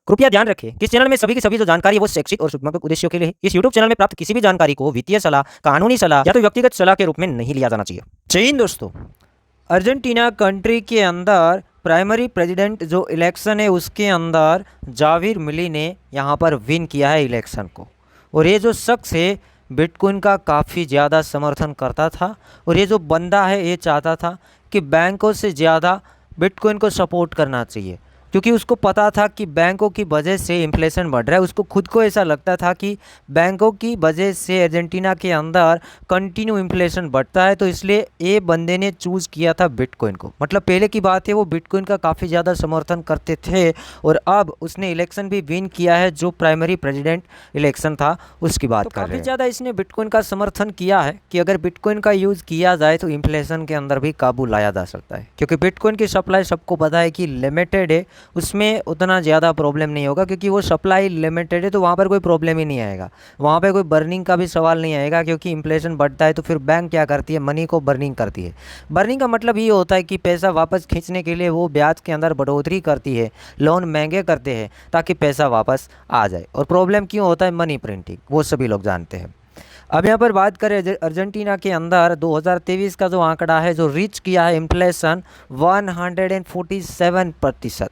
कृपया ध्यान रखें कि इस चैनल में सभी की सभी जो जानकारी है वो शैक्षिक और शुभकामनात्मक उद्देश्यों के लिए है। इस यूट्यूब चैनल में प्राप्त किसी भी जानकारी को वित्तीय सलाह, कानूनी सलाह या तो व्यक्तिगत सलाह के रूप में नहीं लिया जाना चाहिए। जय हिंद दोस्तों। अर्जेंटीना कंट्री के अंदर प्राइमरी प्रेसिडेंट जो इलेक्शन है उसके अंदर जाविर मिली ने यहाँ पर विन किया है इलेक्शन को। और ये जो शख्स है बिटकॉइन का काफ़ी ज़्यादा समर्थन करता था और ये जो बंदा है ये चाहता था कि बैंकों से ज़्यादा बिटकॉइन को सपोर्ट करना चाहिए, क्योंकि उसको पता था कि बैंकों की वजह से इन्फ्लेशन बढ़ रहा है। उसको खुद को ऐसा लगता था कि बैंकों की वजह से अर्जेंटीना के अंदर कंटिन्यू इन्फ्लेशन बढ़ता है, तो इसलिए ये बंदे ने चूज़ किया था बिटकॉइन को। मतलब पहले की बात है वो बिटकॉइन का काफ़ी ज़्यादा समर्थन करते थे और अब उसने इलेक्शन भी विन किया है। जो प्राइमरी प्रेसिडेंट इलेक्शन था उसकी बात कर रहे हैं। काफ़ी ज़्यादा इसने बिटकॉइन का समर्थन किया है कि अगर बिटकॉइन का यूज़ किया जाए तो इन्फ्लेशन के अंदर भी काबू लाया जा सकता है, क्योंकि बिटकॉइन की सप्लाई सबको पता है कि लिमिटेड है, उसमें उतना ज़्यादा प्रॉब्लम नहीं होगा क्योंकि वो सप्लाई लिमिटेड है, तो वहाँ पर कोई प्रॉब्लम ही नहीं आएगा। वहाँ पे कोई बर्निंग का भी सवाल नहीं आएगा, क्योंकि इन्फ्लेशन बढ़ता है तो फिर बैंक क्या करती है, मनी को बर्निंग करती है। बर्निंग का मतलब ये होता है कि पैसा वापस खींचने के लिए वो ब्याज के अंदर बढ़ोतरी करती है, लोन महंगे करते हैं ताकि पैसा वापस आ जाए। और प्रॉब्लम क्यों होता है, मनी प्रिंटिंग, वो सभी लोग जानते हैं। अब यहाँ पर बात करें अर्जेंटीना के अंदर 2023 का जो आंकड़ा है, जो रीच किया है इन्फ्लेशन 147%।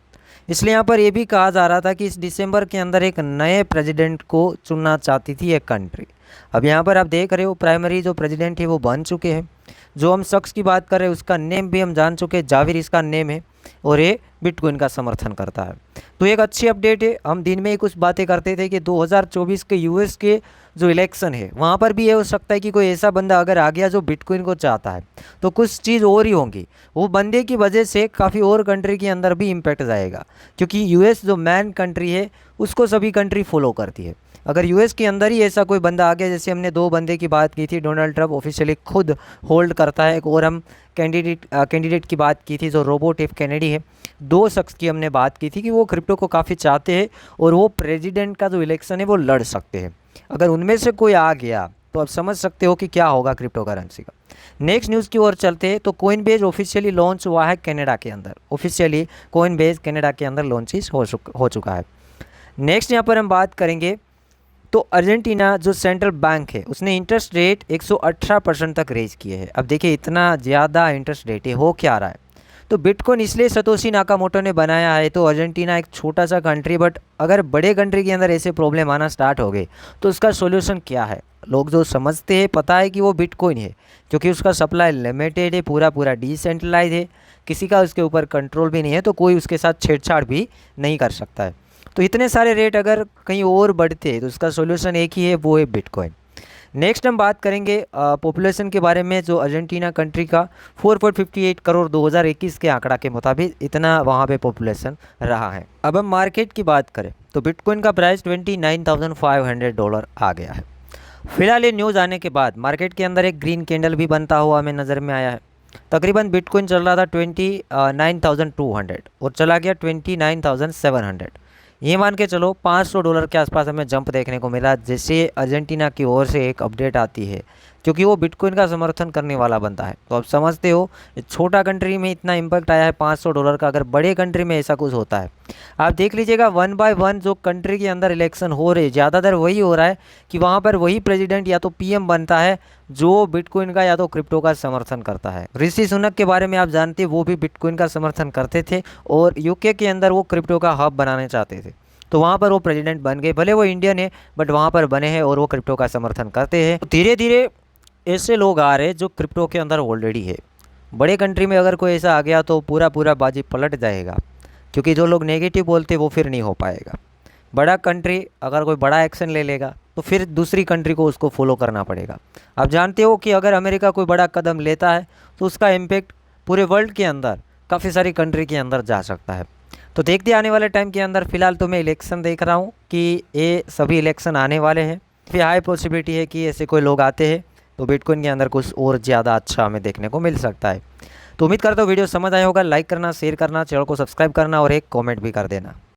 इसलिए यहाँ पर ये भी कहा जा रहा था कि इस दिसंबर के अंदर एक नए प्रेसिडेंट को चुनना चाहती थी एक कंट्री। अब यहाँ पर आप देख रहे हो प्राइमरी जो प्रेसिडेंट है वो बन चुके हैं। जो हम शख्स की बात कर रहे हैं उसका नेम भी हम जान चुके हैं, जाविर इसका नेम है और ये बिटकॉइन का समर्थन करता है। तो एक अच्छी अपडेट है। हम दिन में ही कुछ बातें करते थे कि 2024 के यूएस के जो इलेक्शन है वहाँ पर भी ये हो सकता है कि कोई ऐसा बंदा अगर आ गया जो बिटकॉइन को चाहता है, तो कुछ चीज़ और ही होंगी। वो बंदे की वजह से काफ़ी और कंट्री के अंदर भी इम्पैक्ट जाएगा, क्योंकि यूएस जो मैन कंट्री है उसको सभी कंट्री फॉलो करती है। अगर यूएस के अंदर ही ऐसा कोई बंदा आ गया, जैसे हमने दो बंदे की बात की थी, डोनाल्ड ट्रंप ऑफिशियली खुद होल्ड करता है, और हम कैंडिडेट की बात की थी जो रोबोट एफ कैनेडी है। दो शख्स की हमने बात की थी कि वो क्रिप्टो को काफ़ी चाहते हैं और वो प्रेसिडेंट का जो इलेक्शन है वो लड़ सकते हैं। अगर उनमें से कोई आ गया तो आप समझ सकते हो कि क्या होगा क्रिप्टो करेंसी का। नेक्स्ट न्यूज़ की ओर चलते हैं तो कोइनबेज ऑफिशियली लॉन्च हुआ है कनाडा के अंदर। ऑफिशियली कोइनबेज कनाडा के अंदर लॉन्चेस हो चुका है। नेक्स्ट यहाँ पर हम बात करेंगे तो अर्जेंटीना जो सेंट्रल बैंक है उसने इंटरेस्ट रेट 118% तक रेज किए हैं। अब देखिए इतना ज़्यादा इंटरेस्ट रेट है, हो क्या रहा है। तो बिटकॉइन इसलिए सतोशी नाकामोटो ने बनाया है। तो अर्जेंटीना एक छोटा सा कंट्री, बट अगर बड़े कंट्री के अंदर ऐसे प्रॉब्लम आना स्टार्ट हो गए तो उसका सॉल्यूशन क्या है। लोग जो समझते हैं पता है कि वो बिटकॉइन है, क्योंकि उसका सप्लाई लिमिटेड है, पूरा डिसेंट्रलाइज है, किसी का उसके ऊपर कंट्रोल भी नहीं है, तो कोई उसके साथ छेड़छाड़ भी नहीं कर सकता है। तो इतने सारे रेट अगर कहीं और बढ़ते तो उसका सॉल्यूशन एक ही है, वो है बिटकॉइन। नेक्स्ट हम बात करेंगे पॉपुलेशन के बारे में। जो अर्जेंटीना कंट्री का 4.58 करोड़ 2021 के आंकड़ा के मुताबिक इतना वहाँ पे पॉपुलेशन रहा है। अब हम मार्केट की बात करें तो बिटकॉइन का प्राइस $29,500 आ गया है। फिलहाल ये न्यूज़ आने के बाद मार्केट के अंदर एक ग्रीन कैंडल भी बनता हुआ हमें नज़र में आया है। तकरीबन बिटकॉइन चल रहा था 29,200 और चला गया 29,700। ये मान के चलो $500 के आसपास हमें जंप देखने को मिला, जैसे अर्जेंटीना की ओर से एक अपडेट आती है, क्योंकि वो बिटकॉइन का समर्थन करने वाला बनता है। तो आप समझते हो छोटा कंट्री में इतना इम्पैक्ट आया है $500 का, अगर बड़े कंट्री में ऐसा कुछ होता है। आप देख लीजिएगा 1 बाय 1 जो कंट्री के अंदर इलेक्शन हो रहे, ज़्यादातर वही हो रहा है कि वहाँ पर वही प्रेसिडेंट या तो पीएम बनता है जो बिटकॉइन का या तो क्रिप्टो का समर्थन करता है। ऋषि सुनक के बारे में आप जानते हैं, वो भी बिटकॉइन का समर्थन करते थे और यूके के अंदर वो क्रिप्टो का हब बनाने चाहते थे, तो वहाँ पर वो प्रेसिडेंट बन गए। भले वो इंडियन है बट वहाँ पर बने हैं और वो क्रिप्टो का समर्थन करते हैं। तो धीरे धीरे ऐसे लोग आ रहे हैं जो क्रिप्टो के अंदर ऑलरेडी है। बड़े कंट्री में अगर कोई ऐसा आ गया तो पूरा बाजी पलट जाएगा, क्योंकि जो लोग नेगेटिव बोलते वो फिर नहीं हो पाएगा। बड़ा कंट्री अगर कोई बड़ा एक्शन ले लेगा तो फिर दूसरी कंट्री को उसको फॉलो करना पड़ेगा। आप जानते हो कि अगर अमेरिका कोई बड़ा कदम लेता है तो उसका इम्पेक्ट पूरे वर्ल्ड के अंदर काफ़ी सारी कंट्री के अंदर जा सकता है। तो देखते आने वाले टाइम के अंदर, फिलहाल तो मैं इलेक्शन देख रहा हूँ कि ये सभी इलेक्शन आने वाले हैं, फिर हाई पॉसिबिलिटी है कि ऐसे कोई लोग आते हैं तो बिटकॉइन के अंदर कुछ और ज़्यादा अच्छा हमें देखने को मिल सकता है। तो उम्मीद करता हूँ वीडियो समझ आया होगा। लाइक करना, शेयर करना, चैनल को सब्सक्राइब करना और एक कमेंट भी कर देना।